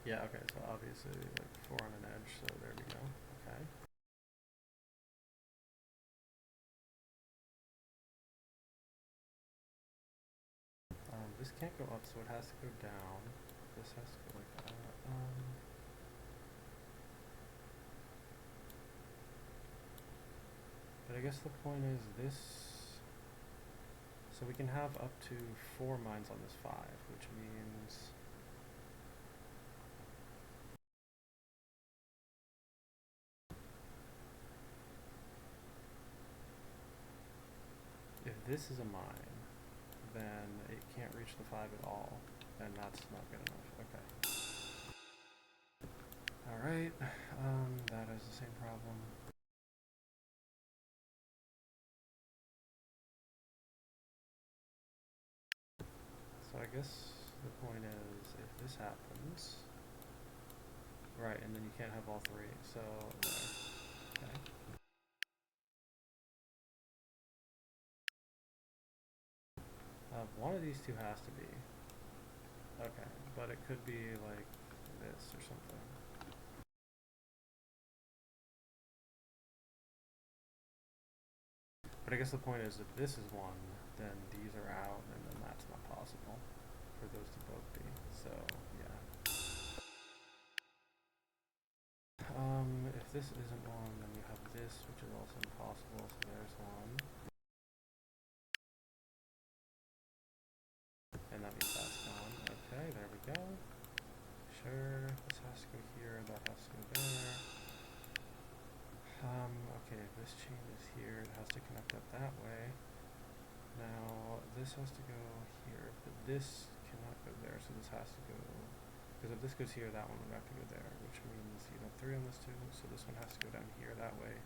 Yeah, okay, so obviously like 4 on an edge, so there we go. Okay. This can't go up, so it has to go down. This has to go like that. But I guess the point is this. So we can have up to 4 mines on this 5, which means. If this is a mine, then it can't reach the 5 at all, and that's not good enough. Okay. Alright, that is the same problem. So I guess the point is, if this happens, right, and then you can't have all 3, so there. Okay. One of these 2 has to be. Okay, but it could be like this or something. But I guess the point is, if this is 1, then these are out, and then that's not possible for those to both be. So, yeah. If this isn't 1, then you have this, which is also impossible, so there's 1. And that means that's gone. Okay, there we go. Sure, this has to go here, that has to go there. Okay, this chain is here, it has to connect up that way. Now, this has to go here, but this cannot go there, so this has to go, because if this goes here, that one would have to go there, which means you have 3 on this 2, so this one has to go down here that way.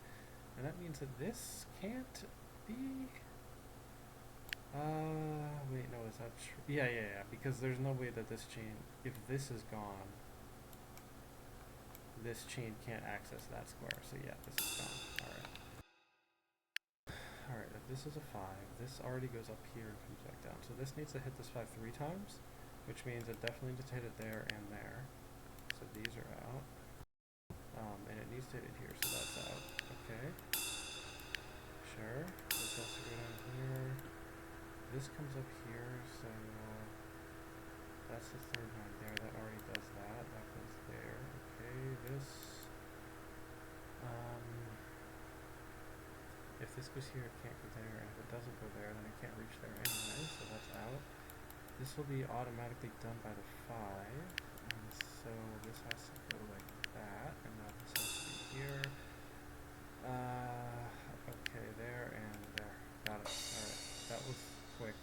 And that means that this can't be, wait, no, is that true? Yeah, because there's no way that this chain, if this is gone, this chain can't access that square, so yeah, this is gone. Alright, if this is a 5, this already goes up here and comes back down. So this needs to hit this 5 3 times, which means it definitely needs to hit it there and there. So these are out. And it needs to hit it here, so that's out. Okay. Sure. This has to go down here. This comes up here, so that's the 3rd mine there. That already does that. That goes there. Okay, this. If this goes here, it can't go there, and if it doesn't go there, then it can't reach there anyway, so that's out. This will be automatically done by the 5, and so this has to go like that, and now this has to be here. Okay, there and there. Got it. Alright, that was quick.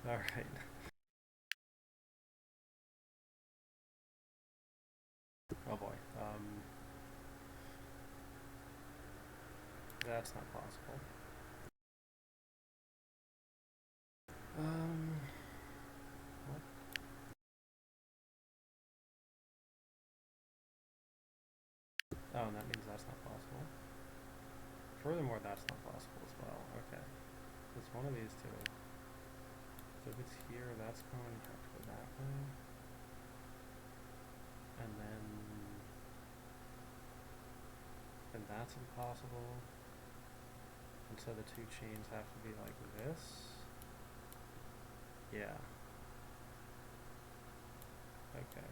Alright. Oh boy. That's not possible. What? Oh, and that means that's not possible. Furthermore, that's not possible as well. Okay. It's one of these 2. So if it's here, that's going to have to go that way. And then that's impossible. And so the 2 chains have to be like this. Yeah. Okay.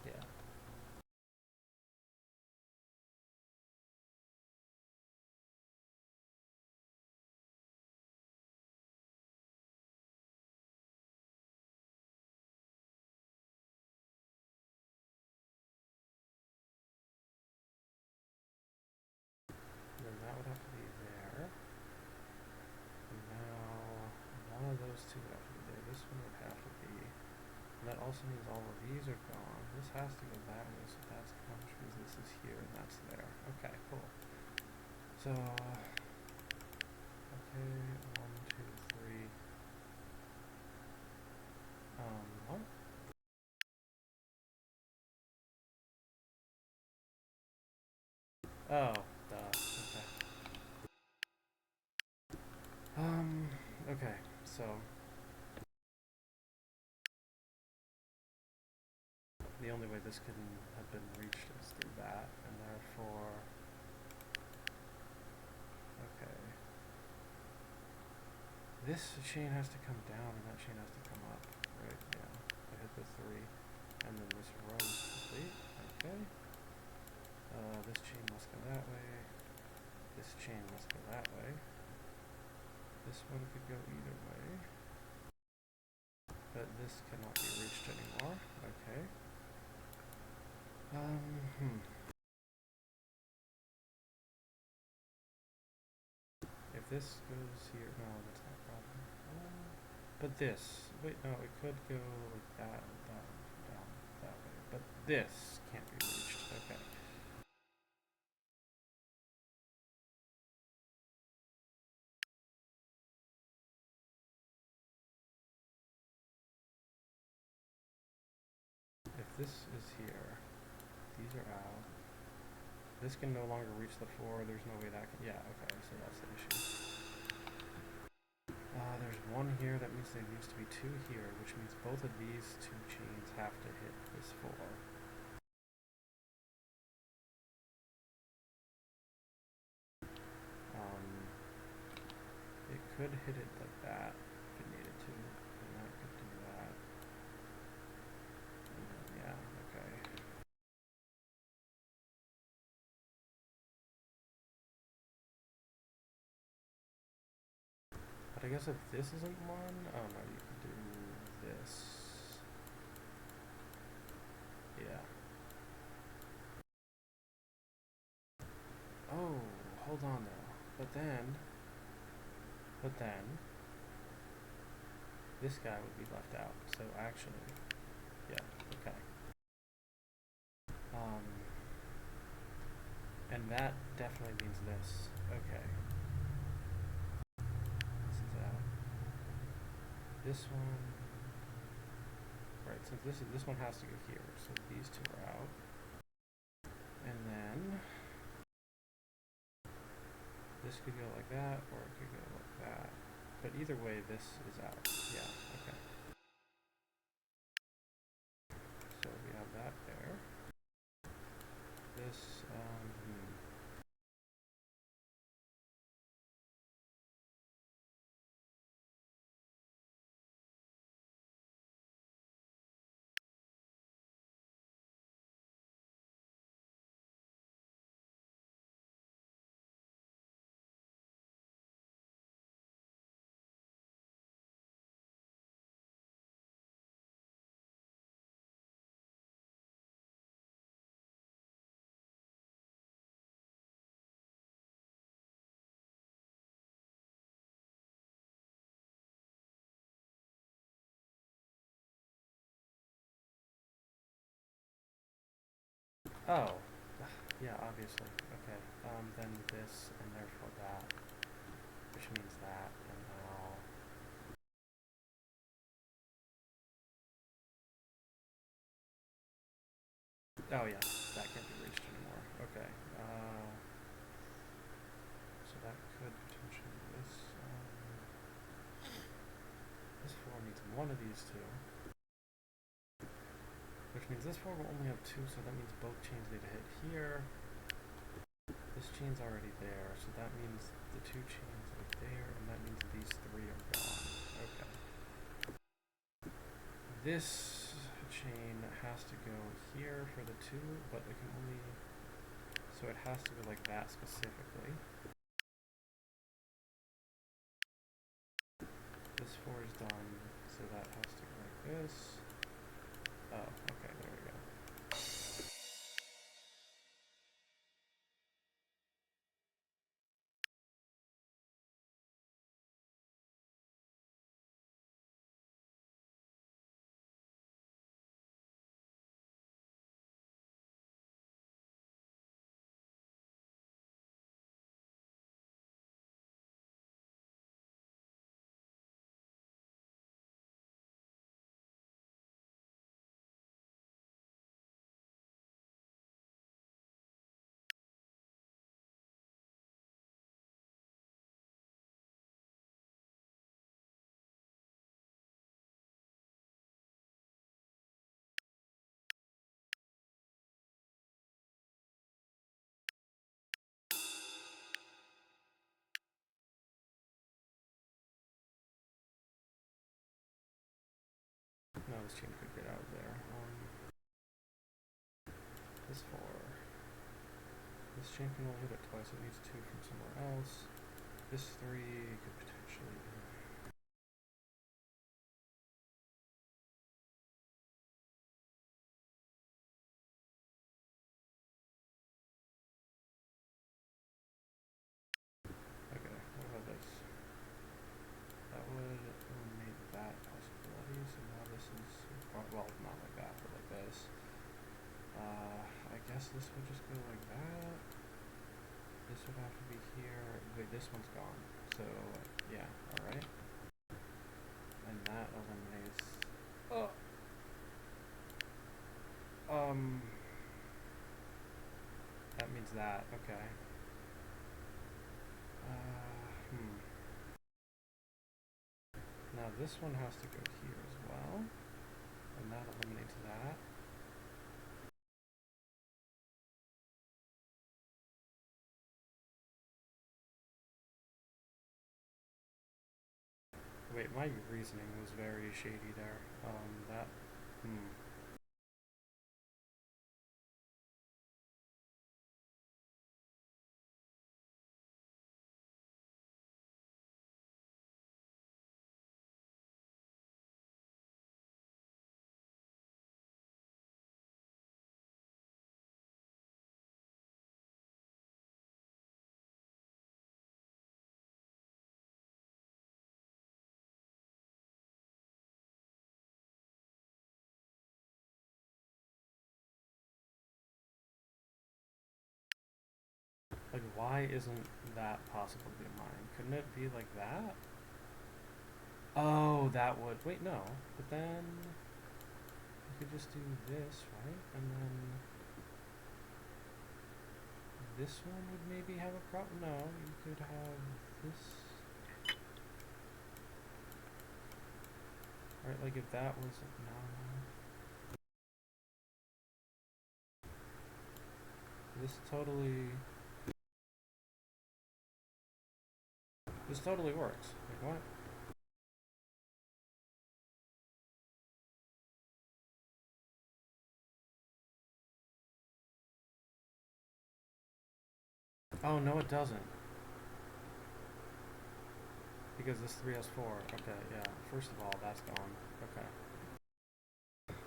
Yeah. And then that would have to be there. And now one of those 2 would have to be there. This one would have to be. And that also means all of these are gone. This has to go that way, so that's gone, which means this is here and that's there. Okay, cool. So, okay, 1, 2, 3. What? Oh, duh. Okay. Okay, so only way this can have been reached is through that, and therefore, okay. This chain has to come down and that chain has to come up, right? Yeah. I hit the 3, and then this row is complete. Okay. This chain must go that way. This chain must go that way. This one could go either way. But this cannot be reached anymore. Okay. If this goes here, no, that's not a problem. But this, wait, no, it could go like that, down, that way. But this can't be reached. Okay. If this is here, these are out. This can no longer reach the 4. There's no way that can. Yeah, okay, so that's the issue. There's 1 here. That means there needs to be 2 here, which means both of these 2 chains have to hit this 4. It could hit it like that if it needed to, and that could do that. And then, yeah, okay. But I guess if this isn't 1, oh no, you can do this. Yeah. Oh, hold on though. But then, this guy would be left out. So actually, yeah, okay. And that definitely means this. Okay. This is out. This one, right? Since this one has to go here, so these 2 are out. And then this could go like that, or it could go like that. But either way, this is out. Yeah, okay. So we have that there. This, oh, yeah, obviously. Okay, then this, and therefore that, which means that, and now... Oh yeah, that can't be reached anymore. Okay, so that could potentially be this. This 4 needs 1 of these 2. Which means this 4 will only have 2, so that means both chains need to hit here. This chain's already there, so that means the 2 chains are there, and that means these 3 are gone. Okay. This chain has to go here for the 2, but it can only... So it has to go like that specifically. This 4 is done, so that has to go like this. Oh, okay, there we go. this chain could get out of there. This 4. This chain can only hit it twice. It needs 2 from somewhere else. This 3 could potentially be. Okay, what about this? That would eliminate that possibility. So now this is, well, not like that, but like this. I guess this would just go like that. This would have to be here. Wait, this one's gone. So, yeah, alright. And that eliminates. Oh! That means that, okay. Now this one has to go here as well. And that eliminates that. Wait, my reasoning was very shady there. Like, why isn't that possible to be mine? Couldn't it be like that? Oh, that would. Wait, no. But then. You could just do this, right? And then. This one would maybe have a problem. No, you could have this. Right, like if that was. No. This totally. This totally works. Like, what? Oh, no, it doesn't. Because this 3 has 4. Okay, yeah. First of all, that's gone. Okay.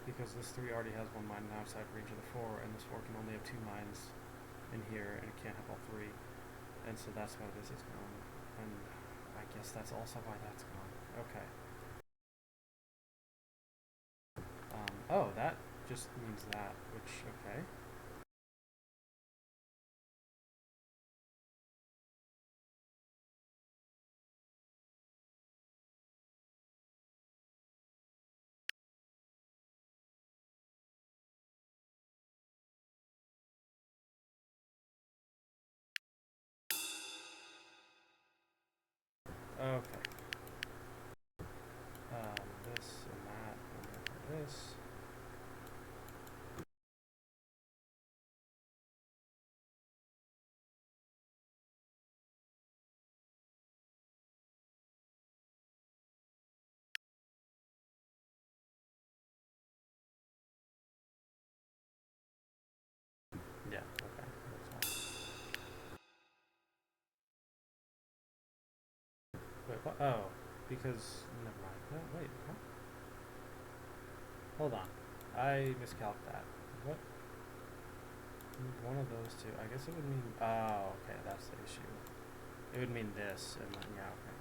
Because this 3 already has 1 mine outside range of the 4, and this 4 can only have 2 mines in here, and it can't have all 3. And so that's why this is gone. And I guess that's also why that's gone. Okay. Oh, that just means that, which, okay. Okay. This and that, and this. Yeah, okay. That's fine. Wait, what? Oh, because, never mind. No, wait, huh? Hold on. I miscalculated that. What? One of those two. I guess it would mean. Oh, okay, that's the issue. It would mean this, and then, yeah, okay.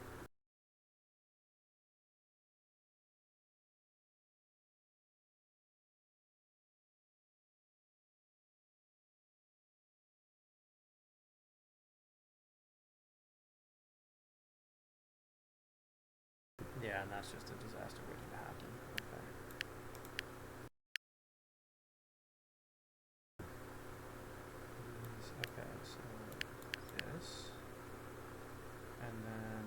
Yeah, and that's just a disaster waiting to happen. Okay. Okay, so this, and then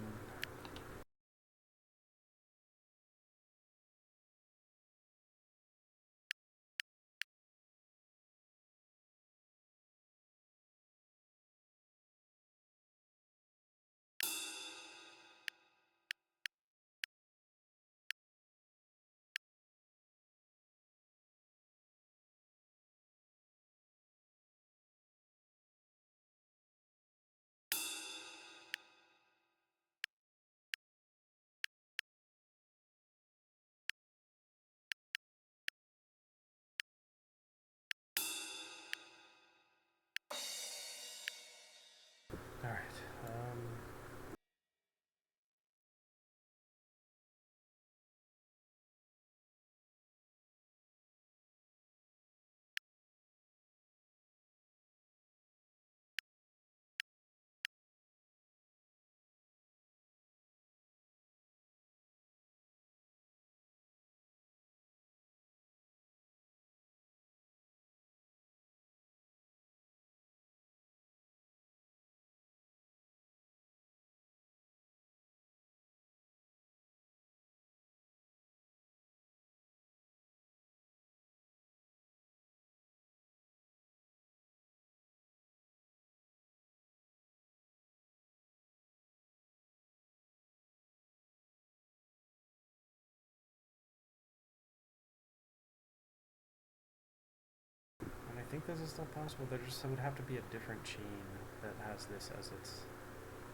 think this is still possible. There just would have to be a different chain that has this as its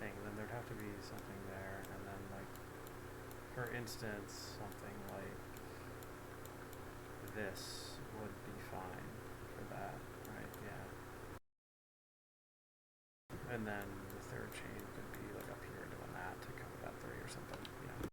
thing. Then there'd have to be something there, and then like, for instance, something like this would be fine for that, right? Yeah. And then the third chain could be like up here doing that to cover that 3 or something. Yeah.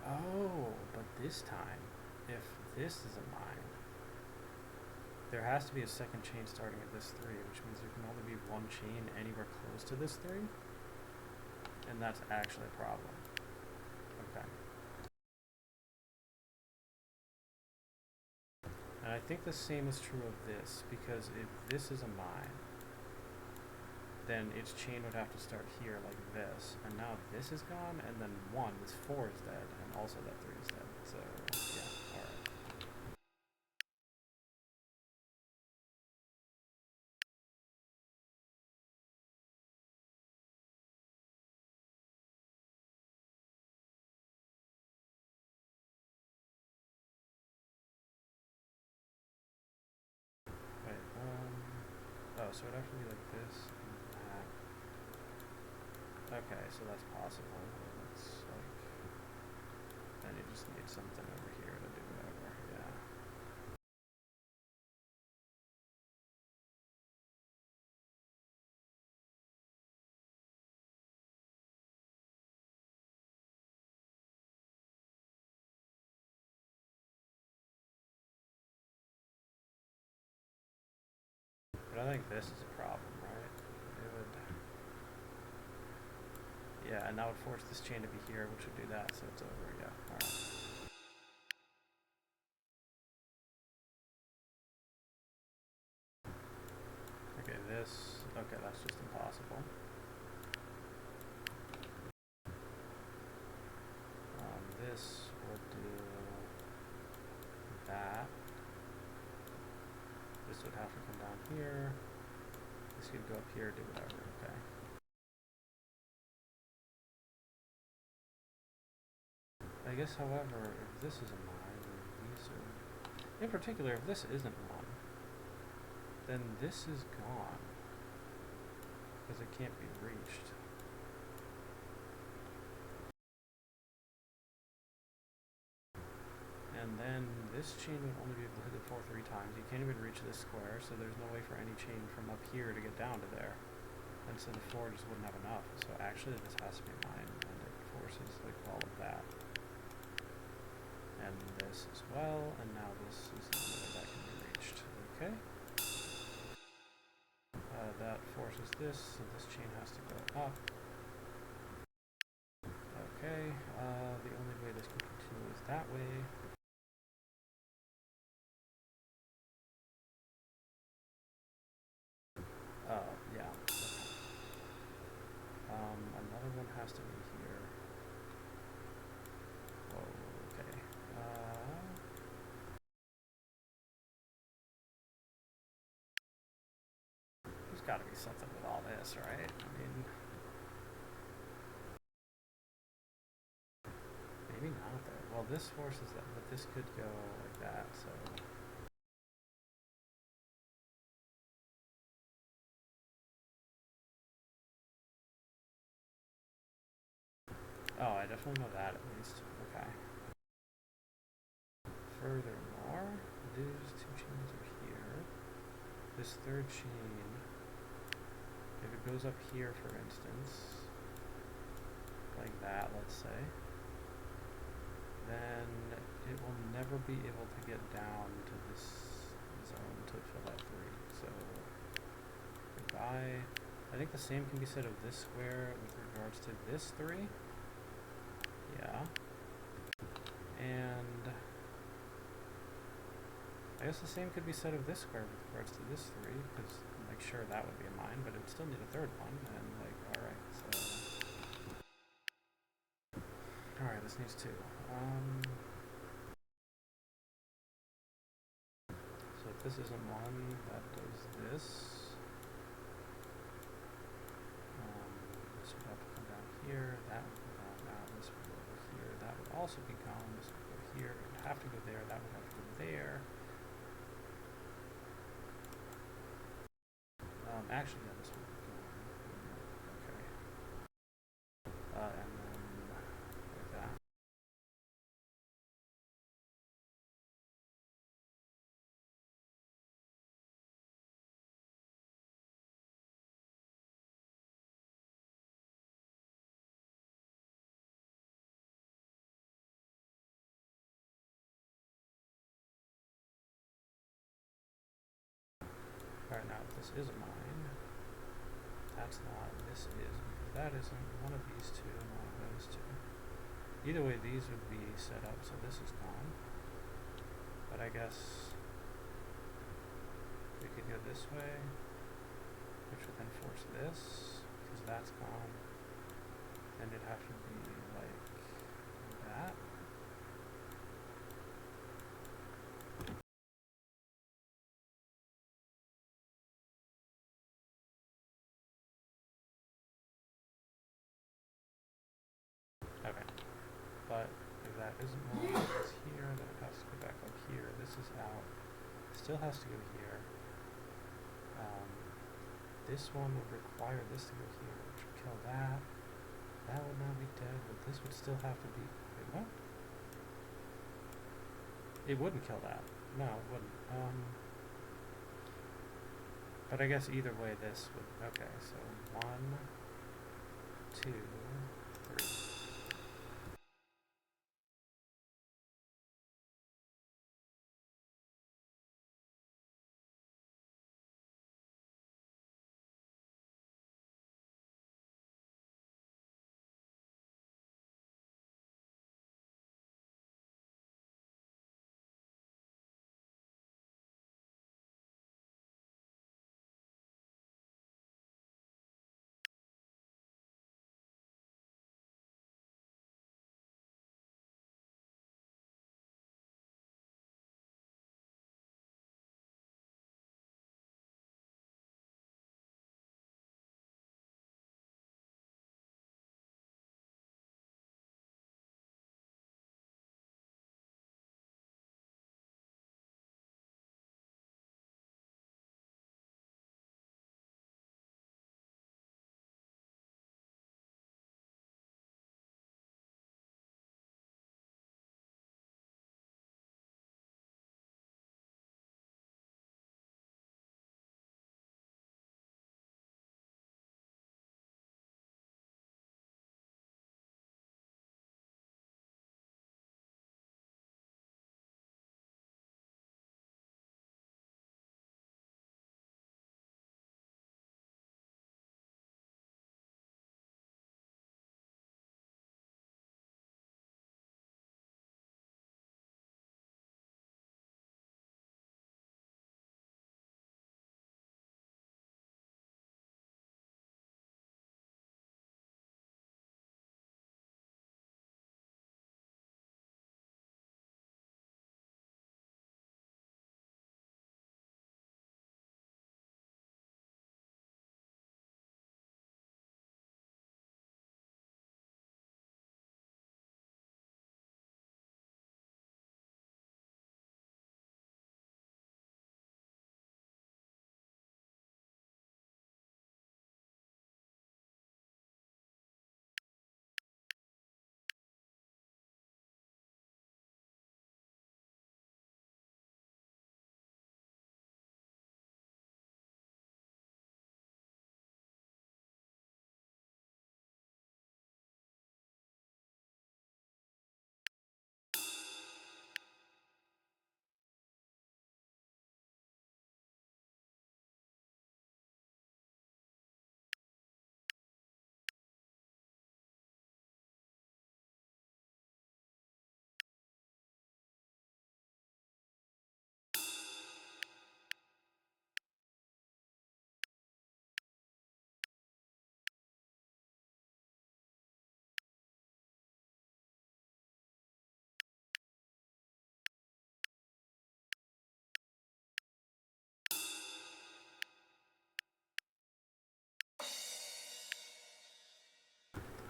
Oh, but this time, if this is a mine, there has to be a second chain starting at this 3, which means there can only be one chain anywhere close to this 3. And that's actually a problem. Okay. And I think the same is true of this, because if this is a mine, then its chain would have to start here like this. And now this is gone, and then 1, this 4 is dead, and also that 3 is dead. So, yeah, alright. Wait, oh, so it'd have to be like this and that. Okay, so that's possible. It's like, then you just need something over here to do whatever, yeah. But I think this is a problem, right? It would, yeah, and that would force this chain to be here, which would do that, so it's over, yeah, alright. Okay, that's just impossible. This would do that. This would have to come down here. This could go up here, do whatever, okay. I guess, however, if this is a mine, then these are... In particular, if this isn't one, then this is gone. Because it can't be reached. And then this chain would only be able to hit it 3 times. You can't even reach this square, so there's no way for any chain from up here to get down to there. And so the 4 just wouldn't have enough. So actually this has to be mine, and it forces like all of that. And this as well, and now this is the only way that can be reached. Okay. That forces this, so this chain has to go up. Okay, the only way this can continue is that way. Yeah. Another one has to be here. Whoa, okay. There's gotta be something with all this, right? I mean... Maybe not, though. Well, this forces that, but this could go like that, so... Oh, I definitely know that at least. Okay. Furthermore, these 2 chains are here. This 3rd chain, if it goes up here, for instance, like that, let's say, then it will never be able to get down to this zone to fill that 3. So, goodbye. I think the same can be said of this square with regards to this 3. Yeah. And I guess the same could be said of this square with regards to this 3, because like sure that would be a mine, but it would still need a 3rd one, and like alright, so alright, this needs 2. this isn't one that does this. This would have to come down here, that would go down now, this would go over here, that would also be gone, this would go here, it would have to go there, that would have to go there. Actually, yeah, this would be gone. Okay. And then like that. Alright, now if this is a mine, that's not, this is, because that isn't one of these two, and one of those two. Either way, these would be set up, so this is gone. But I guess we could go this way, which would then force this, because that's gone. Then it'd have to be like that. Okay. But if that isn't one, it's here, then it has to go back up here. This is out. Still has to go here. This one would require this to go here, which would kill that. That would now be dead, but this would still have to be... Wait, what? It wouldn't kill that. No, it wouldn't. But I guess either way this would... Okay, so 1, 2, 3.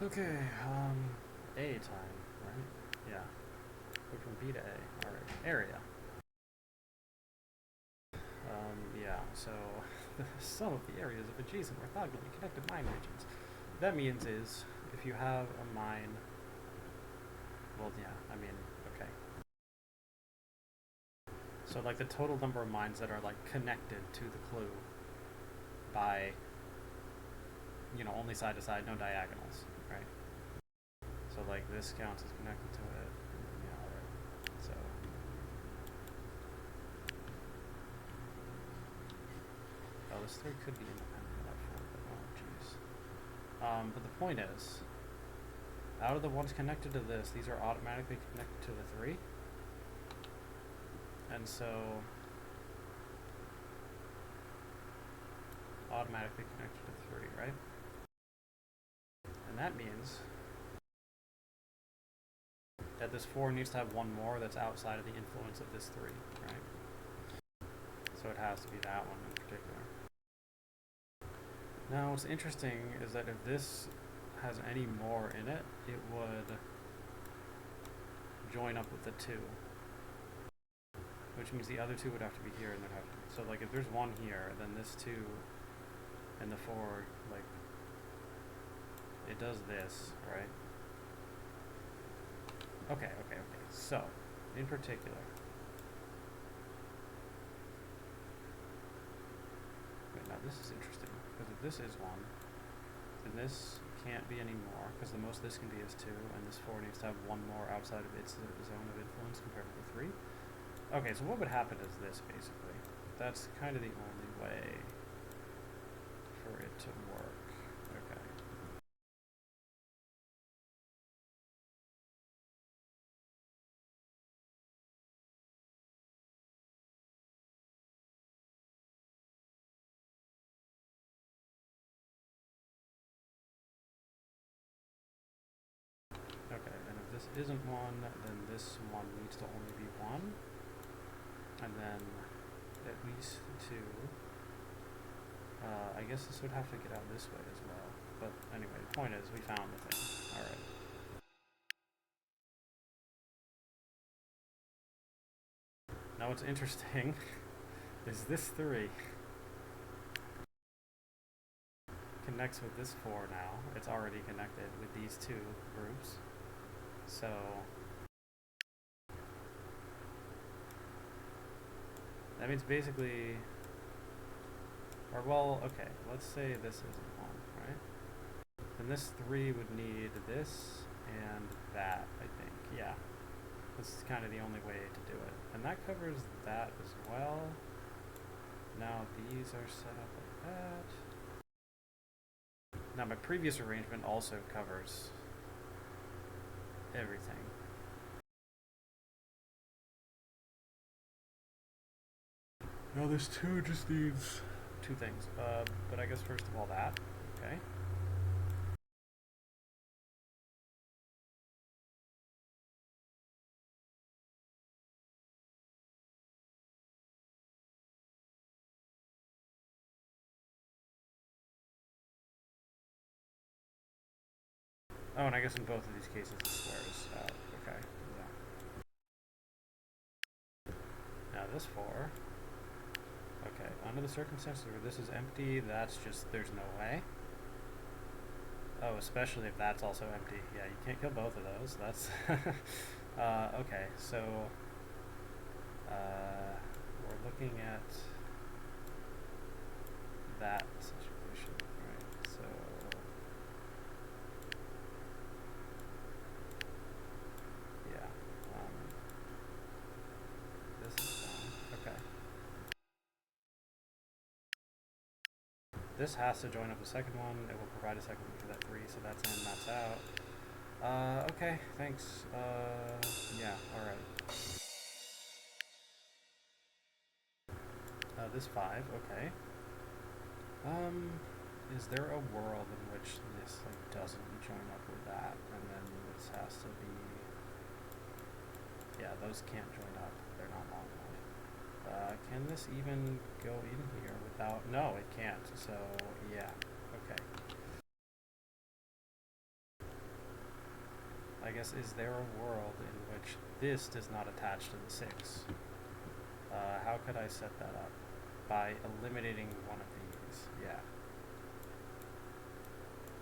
Okay, A time, right? Yeah. Go from B to A. Alright, area. Yeah, so some of the areas of adjacent orthogonally connected mine regions. What that means is, if you have a mine, well, yeah, I mean, okay. So, like, the total number of mines that are, like, connected to the clue by, you know, only side to side, no diagonals, right? So, like, this counts as connected to it. Yeah, alright. So, oh, this 3 could be independent of that 4, but oh, jeez. But the point is, out of the ones connected to this, these are automatically connected to the 3. And so, automatically connected to 3, right? And that means that this 4 needs to have one more that's outside of the influence of this 3, right? So it has to be that one in particular. Now, what's interesting is that if this has any more in it, it would join up with the 2. Which means the other 2 would have to be here, and there'd have to be. So, like, if there's 1 here, then this 2 and the 4, like, it does this, right? Okay. So, in particular, wait, now this is interesting, because if this is 1, then this can't be any more, because the most this can be is 2, and this 4 needs to have 1 more outside of its zone of influence compared to the 3. Okay, so what would happen is this, basically. That's kind of the only way for it to work. Okay. Okay, and if this isn't 1, then this 1 needs to only be 1. And then at least 2. I guess this would have to get out this way as well. But anyway, the point is, we found the thing. Alright. Now what's interesting is this 3 connects with this 4 now. It's already connected with these 2 groups. So that means basically, or well, okay, let's say this isn't 1, right? Then this 3 would need this and that, I think. Yeah. This is kind of the only way to do it. And that covers that as well. Now these are set up like that. Now my previous arrangement also covers everything. Now this 2 just needs 2 things. But I guess first of all that. Okay. Oh, and I guess in both of these cases the square is out. Okay. Yeah. Now this 4. Okay, under the circumstances where this is empty, that's just, there's no way. Oh, especially if that's also empty. Yeah, you can't kill both of those. That's okay, so we're looking at that situation, right? So yeah, this is done. Okay. This has to join up the second one. It will provide a second one for that 3, so that's in, that's out. Okay, thanks. Yeah, alright. This 5, okay. Is there a world in which this, like, doesn't join up with that, and then this has to be... Yeah, those can't join up. They're not long enough. Can this even go in here without... No, it can't, so, yeah. Okay. guess, is there a world in which this does not attach to the 6? How could I set that up? By eliminating one of these, yeah.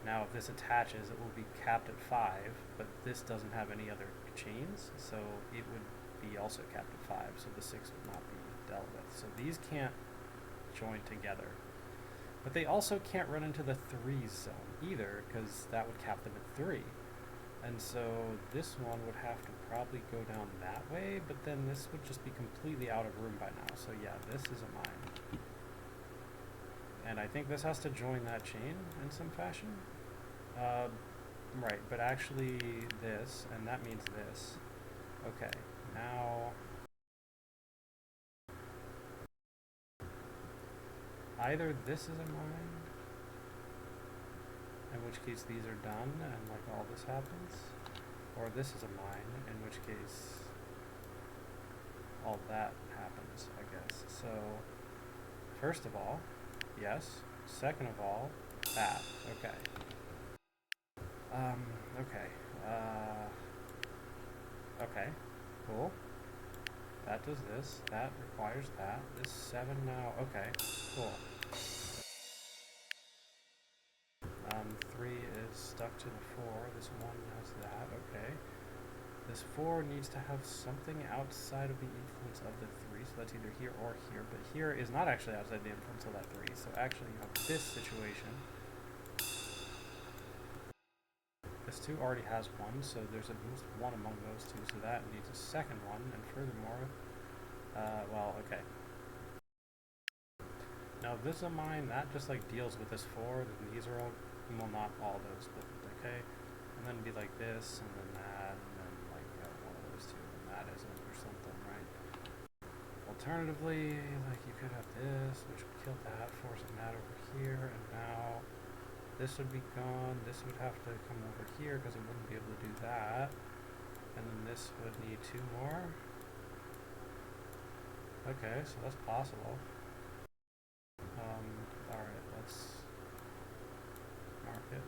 Now if this attaches, it will be capped at 5, but this doesn't have any other chains, so it would be also capped at 5, so the 6 would not be dealt with. So these can't join together. But they also can't run into the 3s zone either, because that would cap them at 3. And so this one would have to probably go down that way, but then this would just be completely out of room by now. So yeah, this is a mine. And I think this has to join that chain in some fashion. Right, but actually this, and that means this. Okay, now either this is a mine, in which case these are done and like all this happens, or this is a mine, in which case all that happens, I guess. So first of all, yes. Second of all, that. Okay. Okay. Okay. Cool. That does this. That requires that. This 7 now. Okay. Cool. 3 is stuck to the 4. This 1 has that. Okay. This 4 needs to have something outside of the influence of the 3, so that's either here or here. But here is not actually outside the influence of that 3. So actually, you have this situation. This 2 already has 1, so there's at least 1 among those 2, so that needs a second one. And furthermore, well, okay. Now, if this is a mine, that just like deals with this 4, then these are all, well, not all those, but okay. And then it'd be like this, and then that, and then like one of those 2, and that isn't, or something, right? Alternatively, like you could have this, which would kill that, forcing that over here, and now this would be gone. This would have to come over here because it wouldn't be able to do that. And then this would need 2 more. Okay, so that's possible. Alright, let's mark it.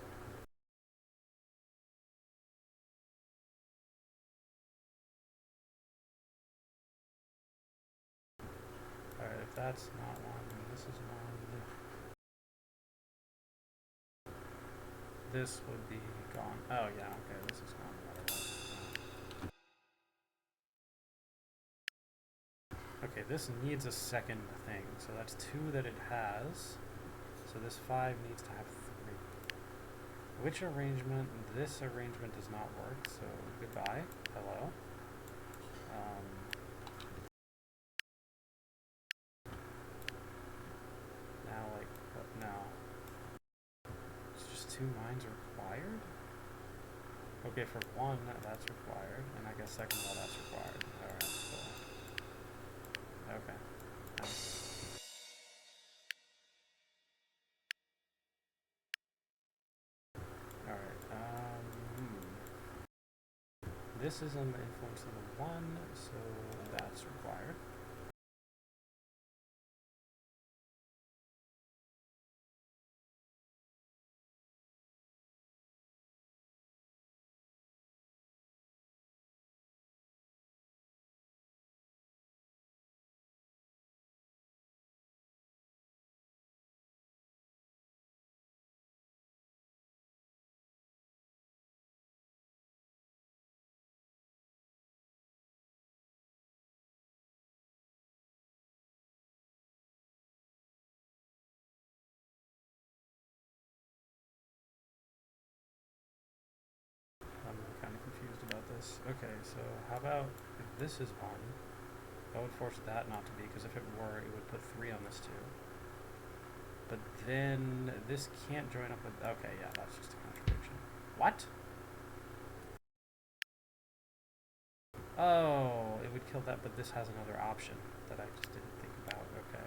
Alright, if that's not one, then this is one. This would be gone. Oh yeah, okay, this is gone no matter what. Okay, this needs a second thing, so that's 2 that it has. So this 5 needs to have 3. Which arrangement? This arrangement does not work, so goodbye. Hello. Now, like, what now? It's just 2 mines required? Okay, for 1, that's required, and I guess second of all, that's required. Alright, cool. Okay. Nice. Alright, This is in the influence of the 1, so that's required. I'm kind of confused about this. Okay, so how about if this is 1, that would force that not to be, because if it were, it would put 3 on this too. But then this can't join up with, okay, yeah, that's just a contradiction. What? Oh, it would kill that, but this has another option that I just didn't think about. Okay.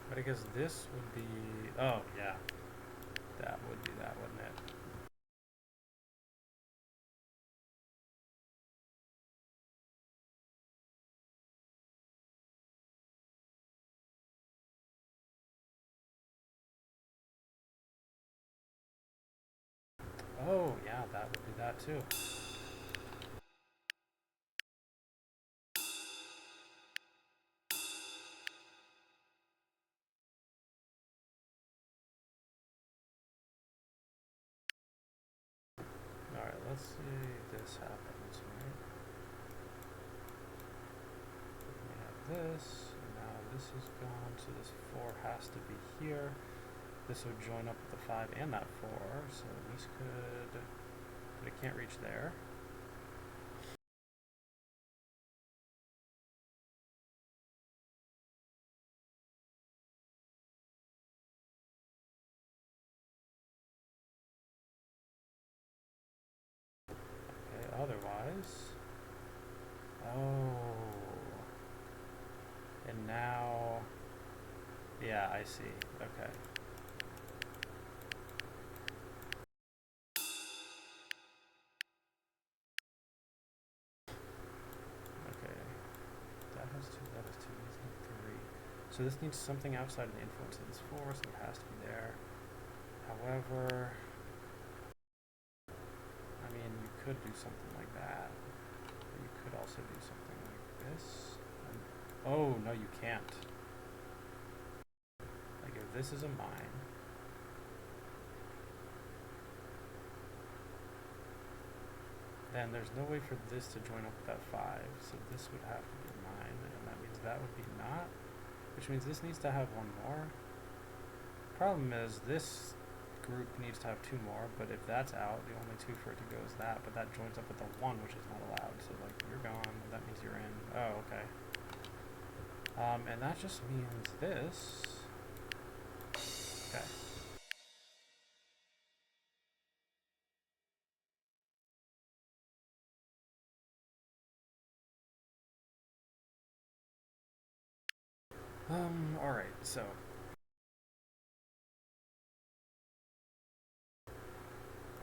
But I guess this would be, oh, yeah. That would be that, wouldn't it? that too. Alright, let's see if this happens, right? We have this, and now this is gone, so this 4 has to be here. This would join up with the 5 and that 4, so this could, but it can't reach there. Okay, otherwise, oh, and now, yeah, I see, okay. That has 2, these need 3. So this needs something outside of the influence of this 4, so it has to be there. However, I mean, you could do something like that. But you could also do something like this. And, oh, no, you can't. Like, if this is a mine, then there's no way for this to join up with that 5. So this would have to be a mine, and that means that would be not. Which means this needs to have 1 more. Problem is, this group needs to have 2 more, but if that's out, the only 2 for it to go is that, but that joins up with the 1, which is not allowed, so like, you're gone, that means you're in. Oh, okay. And that just means this. Okay. Alright, so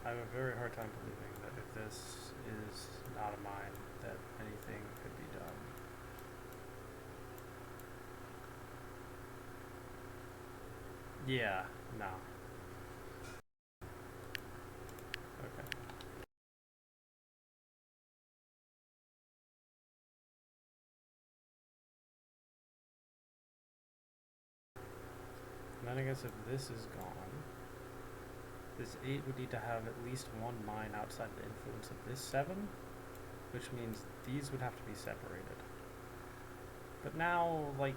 I have a very hard time believing that if this is not a mine, that anything could be done. Yeah, no. Okay. And then I guess if this is gone, this 8 would need to have at least 1 mine outside the influence of this 7, which means these would have to be separated. But now, like,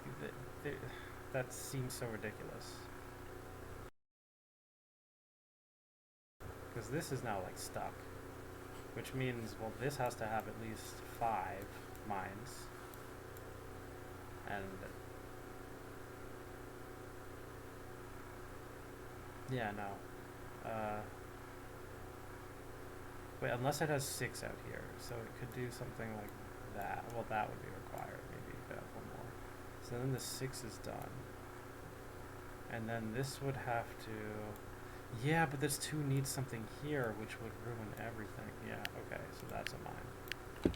that seems so ridiculous. Because this is now, like, stuck. Which means, well, this has to have at least 5 mines. And yeah, no. Wait, unless it has 6 out here, so it could do something like that. Well, that would be required, maybe if it had 1 more. So then the 6 is done. And then this would have to... Yeah, but this 2 needs something here, which would ruin everything. Yeah, okay, so that's a mine.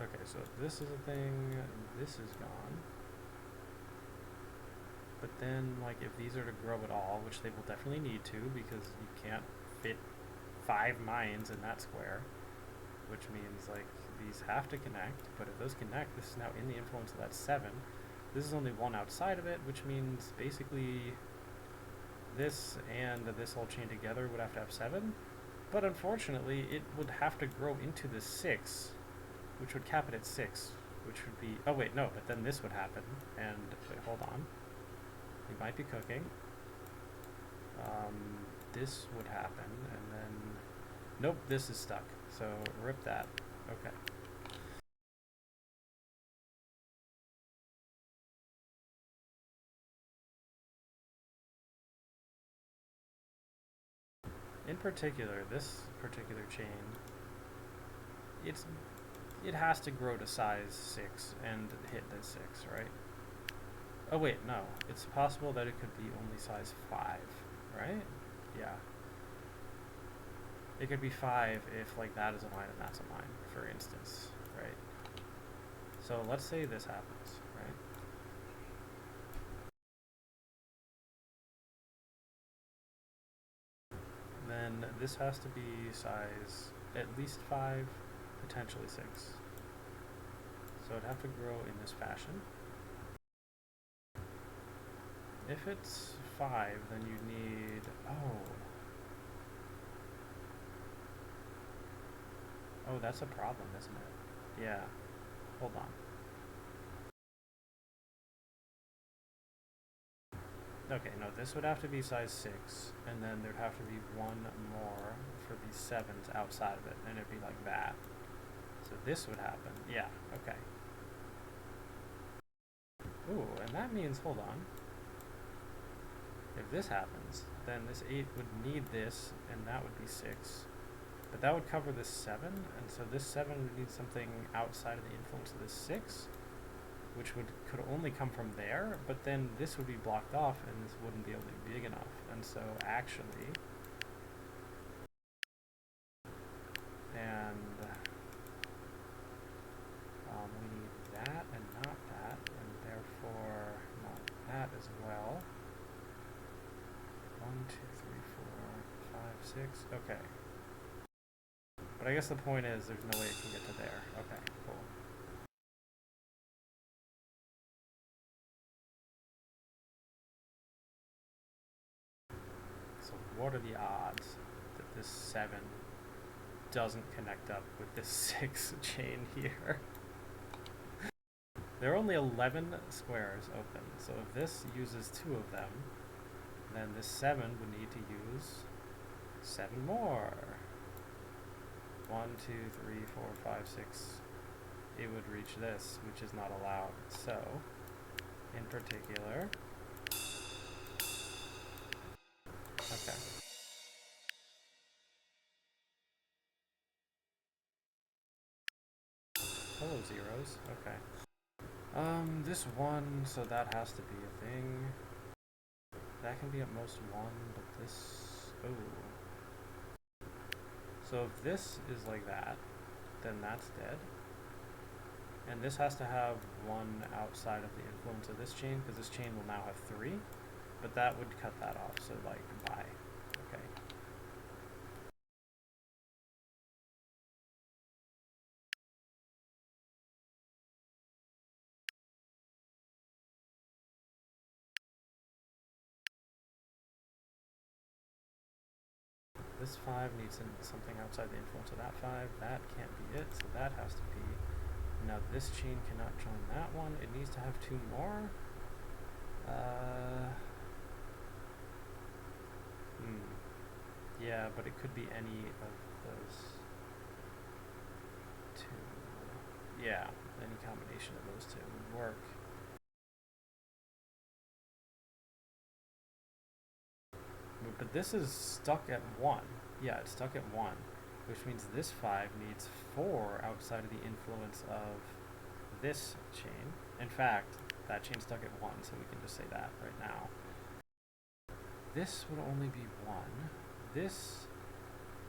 Okay, so this is a thing, this is gone. But then, like, if these are to grow at all, which they will definitely need to, because you can't fit 5 mines in that square, which means, like, these have to connect, but if those connect, this is now in the influence of that 7. This is only 1 outside of it, which means, basically, this and this all chained together would have to have 7, but unfortunately, it would have to grow into the 6, which would cap it at 6, which would be... Oh, wait, no, but then this would happen, and... Wait, hold on. We might be cooking. This would happen, and then... Nope, this is stuck, so rip that. Okay. In particular, this particular chain, it has to grow to size 6 and hit this 6, right? Oh wait, no. It's possible that it could be only size 5, right? Yeah. It could be 5 if like that is a mine and that's a mine, for instance, right? So let's say this happens, right? Then this has to be size at least 5, potentially 6. So it'd have to grow in this fashion. If it's 5, then you need, oh, that's a problem, isn't it? Yeah, hold on. Okay, no, this would have to be size 6, and then there'd have to be one more for these 7s outside of it, and it'd be like that. So this would happen. Yeah, okay. Ooh, and that means, hold on. If this happens, then this 8 would need this, and that would be 6. But that would cover this 7, and so this 7 would need something outside of the influence of this 6, which could only come from there, but then this would be blocked off, and this wouldn't be able to be big enough. And so actually, and we need that and not that, and therefore not that as well. 1, 2, 3, 4, 5, 6. Okay. But I guess the point is there's no way it can get to there. Okay, cool. So what are the odds that this 7 doesn't connect up with this 6 chain here? There are only 11 squares open, so if this uses 2 of them, then this 7 would need to use 7 more. 1, 2, 3, 4, 5, 6. It would reach this, which is not allowed. So, in particular, okay. Hello, zeros. Okay. This 1, so that has to be a thing. That can be at most 1, but this, oh. So if this is like that, then that's dead. And this has to have 1 outside of the influence of this chain, because this chain will now have 3. But that would cut that off, so like, bye. Okay. This 5 needs something outside the influence of that 5. That can't be it, so that has to be. Now this chain cannot join that one. It needs to have 2 more. Yeah, but it could be any of those 2. Yeah, any combination of those 2 would work. But this is stuck at 1. Yeah, it's stuck at 1, which means this 5 needs 4 outside of the influence of this chain. In fact, that chain's stuck at 1, so we can just say that right now. This would only be 1. This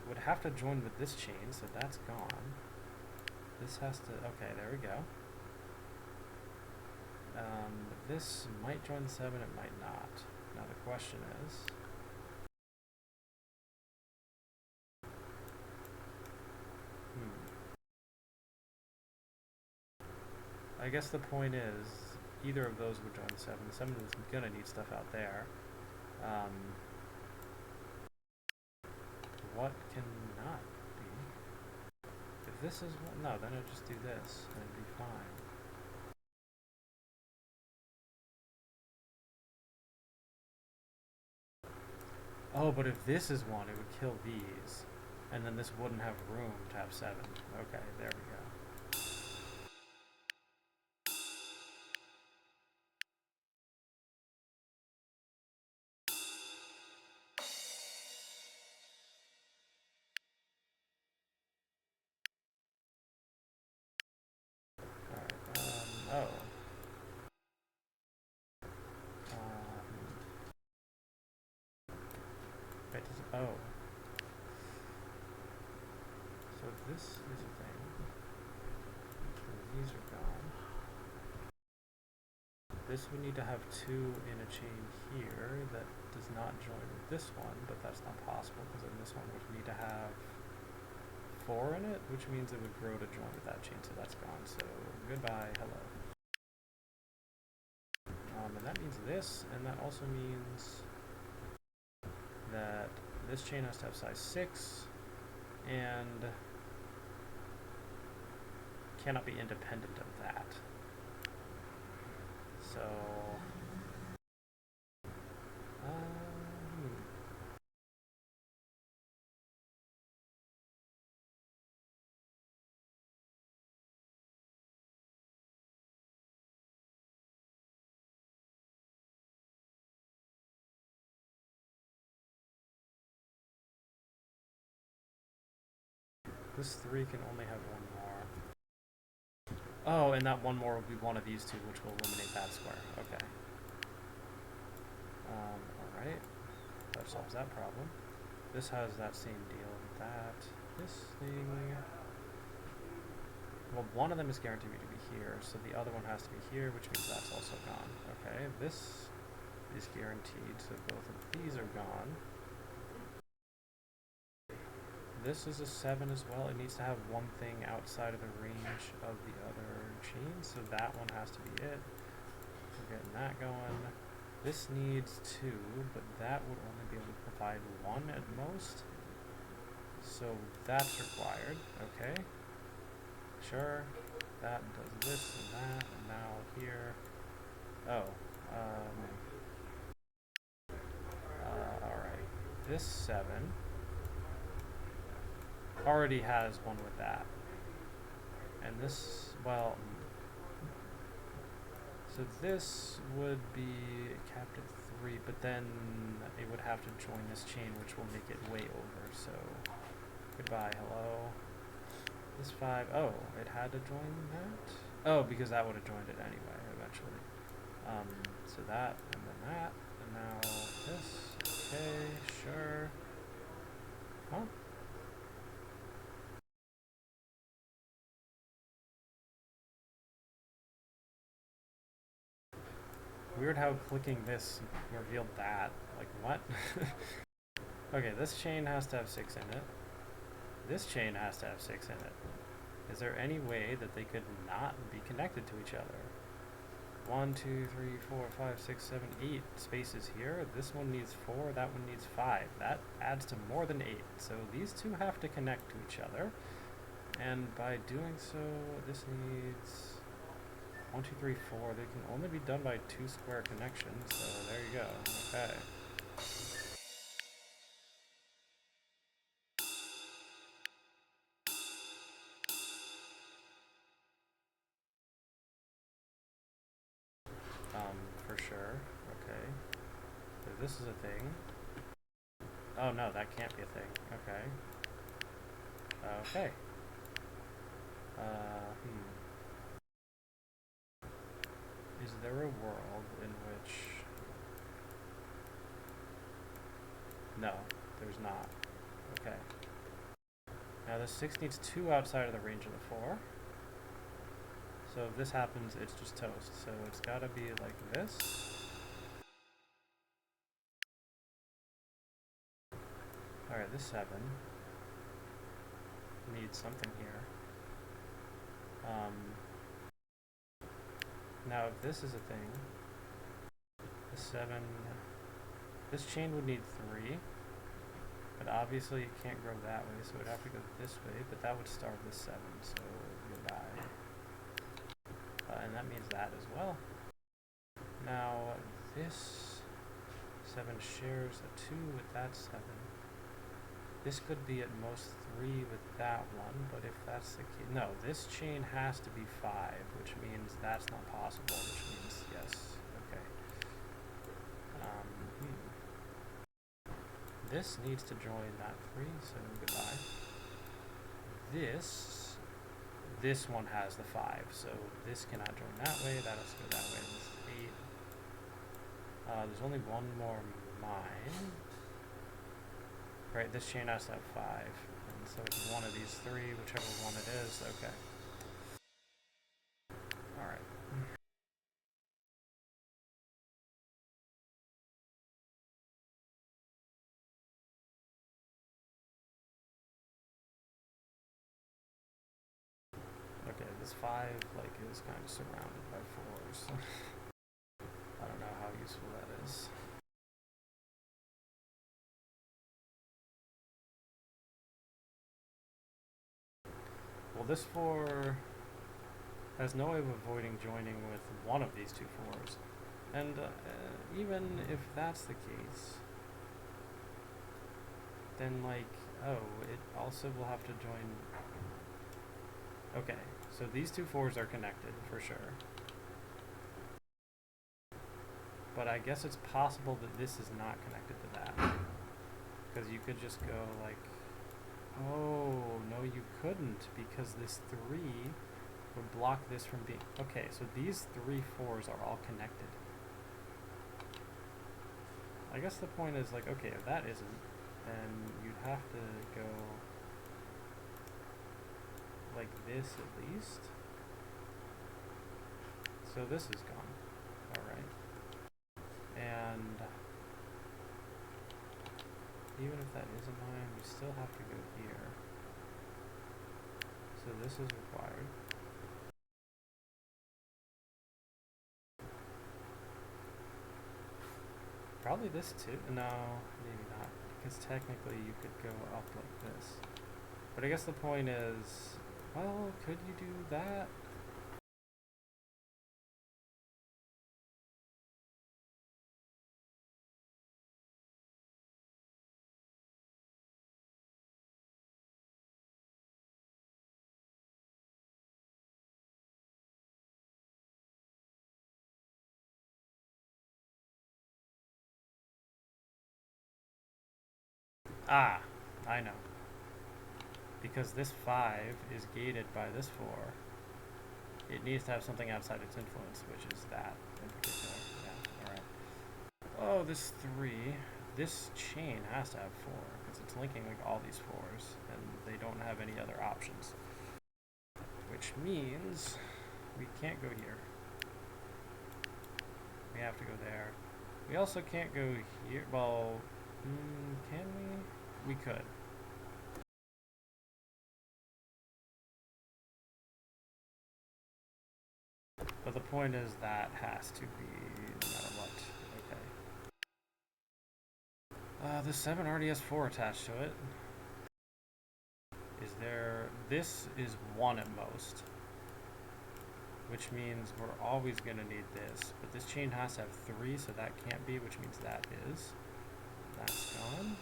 would have to join with this chain, so that's gone. This has to, okay, there we go. This might join 7, it might not. Now the question is, I guess the point is, either of those would join 7. 7 is gonna need stuff out there. What can not be? If this is one, no, then I'd just do this, and it'd be fine. Oh, but if this is 1, it would kill these. And then this wouldn't have room to have 7. Okay, there we go. Oh. Wait, oh. this is a thing. So these are gone. This would need to have 2 in a chain here that does not join with this one, but that's not possible because then this one would need to have 4 in it, which means it would grow to join with that chain, so that's gone. So goodbye, hello. And that means this, and that also means that this chain has to have size 6 and cannot be independent of that. So this 3 can only have 1 more. Oh, and that 1 more will be one of these 2, which will eliminate that square. Okay. Alright. That solves that problem. This has that same deal with that. This thing... Well, one of them is guaranteed to be here, so the other one has to be here, which means that's also gone. Okay, this is guaranteed, so both of these are gone. This is a 7 as well. It needs to have 1 thing outside of the range of the other chain, so that one has to be it. We're getting that going. This needs 2, but that would only be able to provide 1 at most. So that's required. Okay. Sure. That does this and that, and now here. Oh. Alright. This 7 already has 1 with that. And this, well, so this would be capped at 3, but then it would have to join this chain, which will make it way over, so goodbye, hello. This 5, oh, it had to join that? Oh, because that would have joined it anyway, eventually. So that, and then that, and now this, okay, sure. Huh? Weird how clicking this revealed that. Like, what? Okay, this chain has to have 6 in it. This chain has to have 6 in it. Is there any way that they could not be connected to each other? 1, 2, 3, 4, 5, 6, 7, 8 spaces here. This one needs 4, that one needs 5. That adds to more than 8. So these 2 have to connect to each other. And by doing so, this needs 1, 2, 3, 4. They can only be done by 2 square connections. So there you go. Okay. For sure. Okay. So this is a thing. Oh no, that can't be a thing. Okay. Okay. Is there a world in which... No, there's not. Okay. Now the 6 needs 2 outside of the range of the 4. So if this happens, it's just toast. So it's gotta be like this. Alright, this 7 needs something here. Now if this is a thing, the 7, this chain would need 3, but obviously it can't grow that way, so it would have to go this way, but that would starve this 7, so goodbye. And that means that as well. Now this 7 shares a 2 with that 7. This could be at most 3 with that one, but if that's the case... No, this chain has to be 5, which means that's not possible, which means yes. Okay. This needs to join that 3, so goodbye. This one has the 5, so this cannot join that way, that has to go that way, this is 8. There's only one more mine. Right, this chain has to have 5. And so it's one of these 3, whichever one it is. Okay. Alright. Okay, this 5 like is kind of surrounded by 4s. I don't know how useful that is. Well, this 4 has no way of avoiding joining with one of these two 4s. And even if that's the case, then like, oh, it also will have to join. Okay, so these two 4s are connected for sure. But I guess it's possible that this is not connected to that. Because you could just go like, oh, no you couldn't, because this 3 would block this from being, okay, so these 3 4s are all connected. I guess the point is like, okay, if that isn't, then you'd have to go like this at least. So this is gone. Alright. And even if that is a mine, we still have to go here. So this is required. Probably this too. No, maybe not. Because technically you could go up like this. But I guess the point is, well, could you do that? Ah, I know. Because this 5 is gated by this 4. It needs to have something outside its influence, which is that in particular. Yeah, alright. Oh, this 3. This chain has to have 4, because it's linking like all these 4s, and they don't have any other options. Which means we can't go here. We have to go there. We also can't go here. Well, can we? We could. But the point is that has to be no matter what. Okay. The 7 already has 4 attached to it. Is there... This is 1 at most. Which means we're always going to need this. But this chain has to have 3, so that can't be, which means that is. That's gone.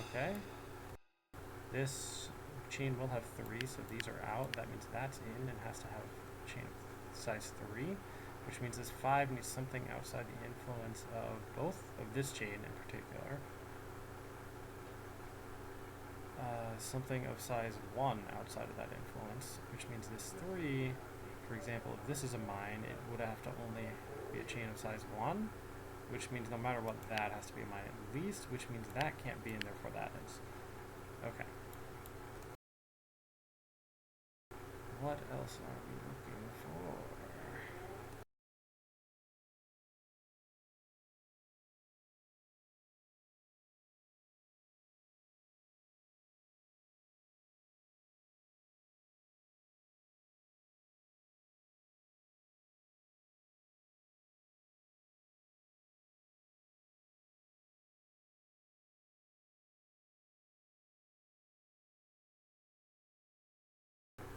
Okay. This chain will have 3, so these are out. That means that's in and has to have chain of size 3, which means this 5 needs something outside the influence of both of this chain in particular. Something of size 1 outside of that influence, which means this 3, for example, if this is a mine, it would have to only be a chain of size 1, which means no matter what, that has to be a mine at least, which means that can't be in there for that is. Okay. What else are we looking for?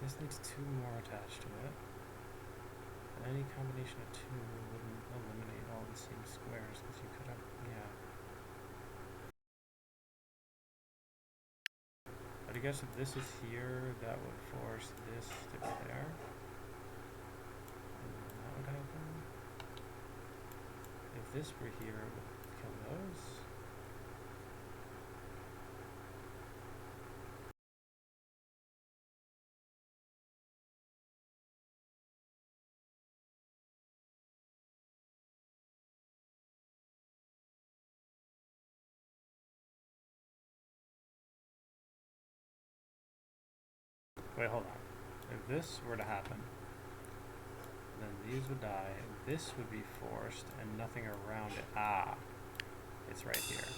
This needs 2 more attached to it. And any combination of 2 wouldn't eliminate all the same squares, because you could have, yeah. But I guess if this is here, that would force this to be there. And then that would happen. If this were here, it would kill those. Wait, hold on. If this were to happen, then these would die, this would be forced, and nothing around it. Ah, it's right here.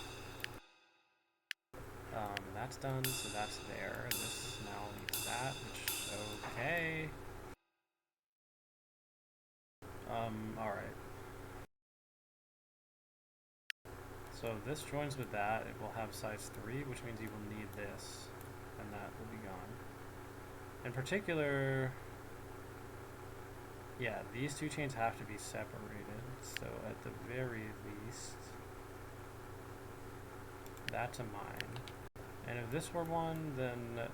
That's done, so that's there. This now needs that, which, okay. Alright. So this joins with that, it will have size 3, which means you will need this, and that will be gone. In particular, yeah, these two chains have to be separated, so at the very least, that's a mine. And if this were one, then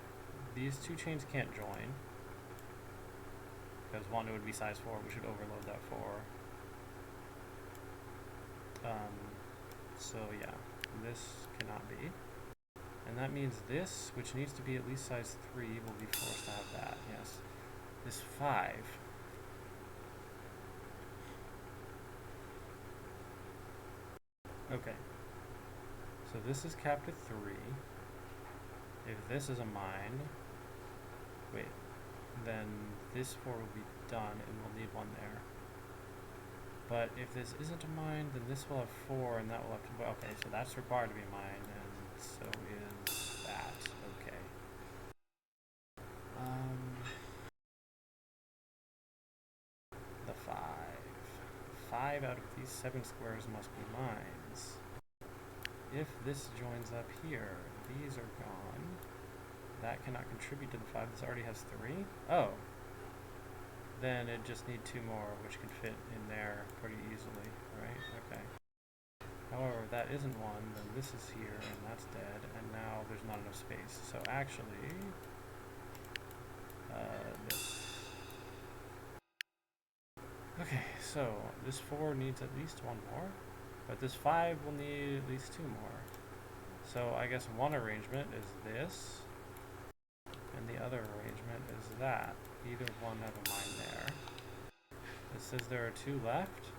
these two chains can't join, because one, it would be size 4, we should overload that 4. So yeah, this cannot be. And that means this, which needs to be at least size 3, will be forced to have that, yes. This 5. Okay. So this is capped at 3. If this is a mine, wait, then this 4 will be done and we'll need one there. But if this isn't a mine, then this will have 4 and that will have to, okay, so that's required to be a mine, and so is that, okay. 5 out of these 7 squares must be mines. If this joins up here, these are gone. That cannot contribute to the 5. This already has 3. Oh. Then it just need 2 more, which can fit in there pretty easily, right? Okay. However, that isn't one, then this is here, and that's dead, and now there's not enough space. So actually, this. Okay, so this 4 needs at least 1 more, but this 5 will need at least 2 more. So I guess one arrangement is this, and the other arrangement is that. Either one have a mine there. It says there are 2 left.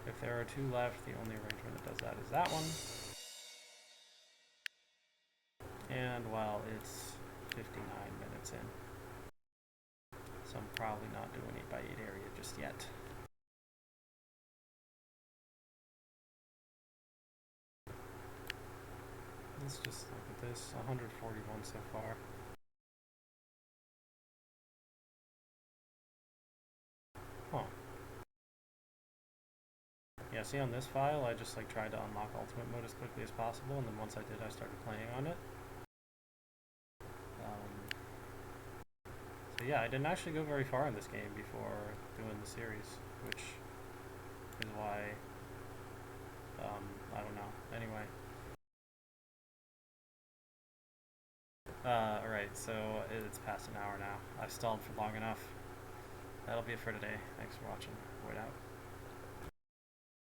If there are 2 left, the only arrangement that does that is that one. And well, it's 59 minutes in, so I'm probably not doing 8x8 area just yet. Let's just look at this. 141 so far. Huh. Yeah, see on this file, I just like tried to unlock ultimate mode as quickly as possible, and then once I did, I started playing on it. So yeah, I didn't actually go very far in this game before doing the series, which is why, I don't know. Anyway. Alright, so it's past an hour now. I've stalled for long enough. That'll be it for today. Thanks for watching. Wait out.